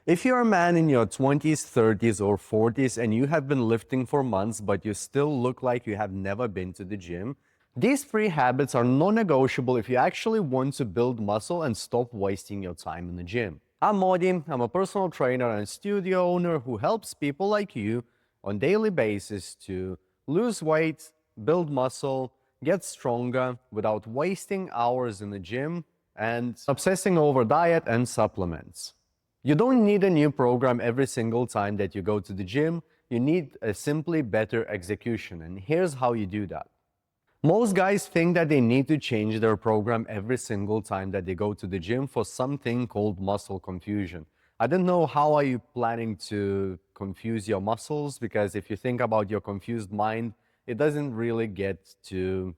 If you're a man in your 20s, 30s, or 40s and you have been lifting for months but you still look like you have never been to the gym, these three habits are non-negotiable if you actually want to build muscle and stop wasting your time in the gym. I'm Modi, I'm a personal trainer and studio owner who helps people like you on daily basis to lose weight, build muscle, get stronger without wasting hours in the gym and obsessing over diet and supplements. You don't need a new program every single time that you go to the gym. You need a simply better execution. And here's how you do that. Most guys think that they need to change their program every single time that they go to the gym for something called muscle confusion. I don't know how are you planning to confuse your muscles, because if you think about your confused mind, it doesn't really get to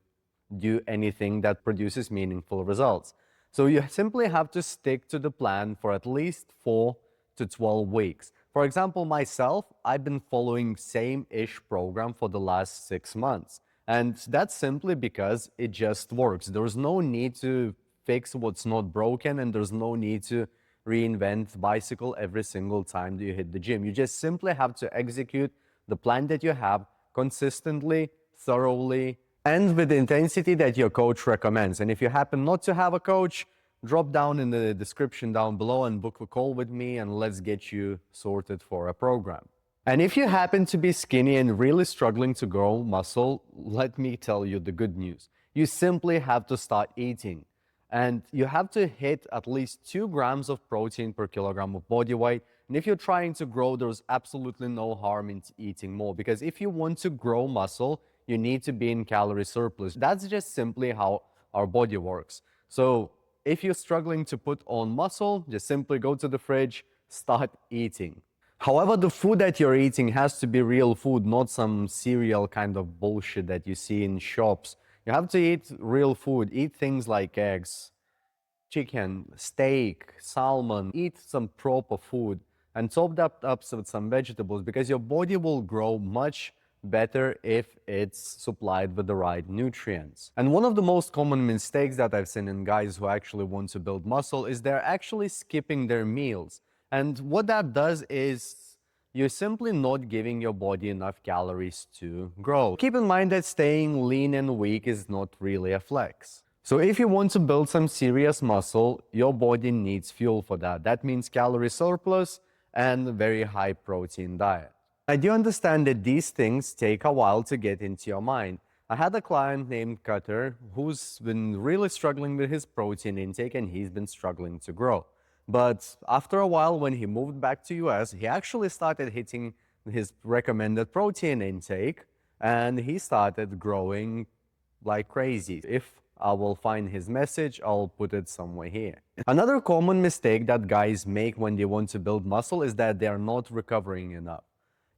do anything that produces meaningful results. So you simply have to stick to the plan for at least 4 to 12 weeks. For example, myself, I've been following same-ish program for the last 6 months. And that's simply because it just works. There's no need to fix what's not broken, and there's no need to reinvent bicycle every single time that you hit the gym. You just simply have to execute the plan that you have consistently, thoroughly, and with the intensity that your coach recommends. And if you happen not to have a coach, drop down in the description down below and book a call with me, and let's get you sorted for a program. And if you happen to be skinny and really struggling to grow muscle, let me tell you the good news. You simply have to start eating. And you have to hit at least 2 grams of protein per kilogram of body weight. And if you're trying to grow, there's absolutely no harm in eating more, because if you want to grow muscle, you need to be in calorie surplus. That's just simply how our body works. So if you're struggling to put on muscle, just simply go to the fridge, start eating. However, the food that you're eating has to be real food, not some cereal kind of bullshit that you see in shops. You have to eat real food. Eat things like eggs, chicken, steak, salmon. Eat some proper food and top that up with some vegetables, because your body will grow much better if it's supplied with the right nutrients. And one of the most common mistakes that I've seen in guys who actually want to build muscle is they're actually skipping their meals. And what that does is you're simply not giving your body enough calories to grow. Keep in mind that staying lean and weak is not really a flex. So if you want to build some serious muscle, your body needs fuel for that. That means calorie surplus and a very high protein diet. I do understand that these things take a while to get into your mind. I had a client named Cutter who's been really struggling with his protein intake, and he's been struggling to grow. But after a while, when he moved back to US, he actually started hitting his recommended protein intake, and he started growing like crazy. If I will find his message, I'll put it somewhere here. Another common mistake that guys make when they want to build muscle is that they are not recovering enough.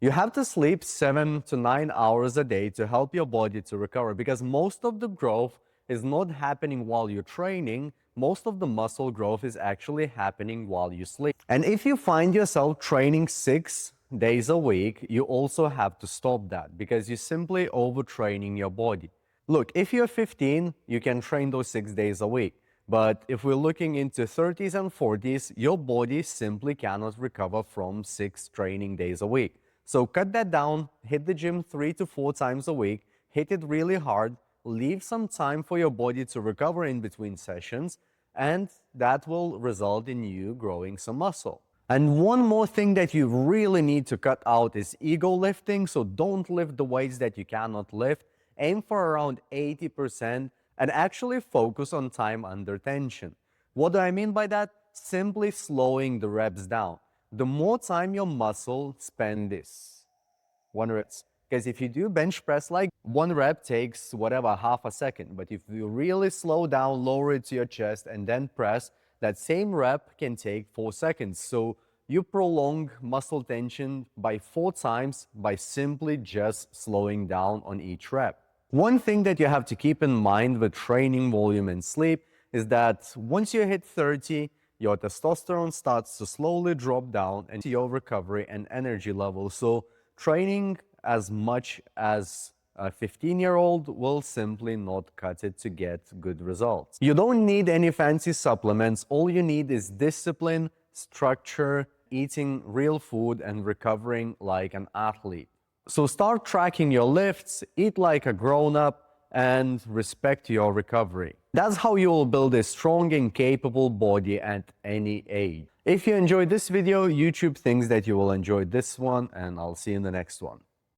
You have to sleep 7 to 9 hours a day to help your body to recover, because most of the growth is not happening while you're training. Most of the muscle growth is actually happening while you sleep. And if you find yourself training 6 days a week, you also have to stop that, because you're simply overtraining your body. Look, if you're 15, you can train those 6 days a week. But if we're looking into 30s and 40s, your body simply cannot recover from 6 training days a week. So cut that down, hit the gym 3 to 4 times a week, hit it really hard, leave some time for your body to recover in between sessions, and that will result in you growing some muscle. And one more thing that you really need to cut out is ego lifting. So don't lift the weights that you cannot lift. Aim for around 80% and actually focus on time under tension. What do I mean by that? Simply slowing the reps down. The more time your muscle spend this 1 rep, because if you do bench press, like 1 rep takes whatever, half a second. But if you really slow down, lower it to your chest and then press, that same rep can take 4 seconds. So you prolong muscle tension by 4 times by simply just slowing down on each rep. One thing that you have to keep in mind with training volume and sleep is that once you hit 30, your testosterone starts to slowly drop down and your recovery and energy level. So training as much as a 15-year-old will simply not cut it to get good results. You don't need any fancy supplements. All you need is discipline, structure, eating real food and recovering like an athlete. So start tracking your lifts, eat like a grown-up, and respect your recovery. That's how you will build a strong and capable body at any age. If you enjoyed this video, YouTube thinks that you will enjoy this one, and I'll see you in the next one.